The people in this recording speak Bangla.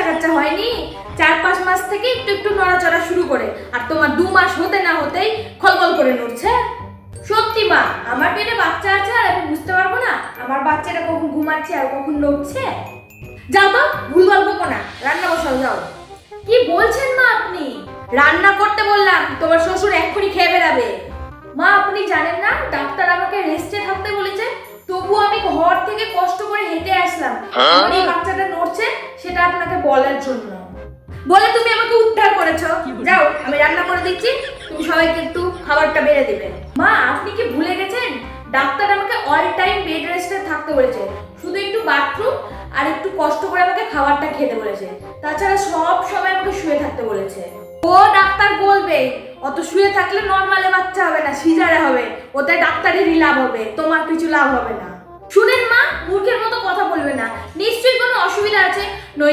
কাচ্চা হয়নি, 4-5 মাস থেকে একটু একটু নড়াচড়া শুরু করে, আর তোমার 2 মাস হতে না হতেই খলখল করে নড়ছে। সত্যি মা, আমার পেটে বাচ্চা আছে আর আমি বুঝতে পারবো না আমার বাচ্চাটা কখন ঘুমাচ্ছে আর কখন নড়ছে? যাও তো, ভুল গল্প কোনা, রান্না বসাও যাও। কি বলছেন মা আপনি? রান্না করতে বললাম, তোমার শ্বশুর এক্ষুনি খেয়ে বেরাবে। মা আপনি জানেন না ডাক্তার আমাকে রেস্টে থাকতে বলেছে, তবু আমি ঘর থেকে কষ্ট করে হেঁটে আসলাম আমার এই বাচ্চাটা নড়ছে সেটা আপনাকে বলার জন্য। বলে তুমি আমাকে উদ্ধার করেছো। যাও, আমি রান্না করে দিচ্ছি, তুমি সবাইকে একটু খাবারটা বেড়ে দিবে। মা আপনি কি ভুলে গেছেন ডাক্তার আমাকে অল টাইম বেড রেস্টে থাকতে বলেছে, শুধু একটু বাথরুম আর একটু কষ্ট করে আমাকে খাবারটা খেতে বলেছে, তাছাড়া সব সময় আমাকে শুয়ে থাকতে বলেছে। ও ডাক্তার বলবে অত শুয়ে থাকলে নরমালে বাচ্চা হবে না, সিজারে হবে, ওতে ডাক্তারেরই লাভ হবে, তোমার কিছু লাভ হবে না। শুনেন মা, মূর্খের মতো কথা বলবে না, নিশ্চয়ই কোনো অসুবিধা আছে,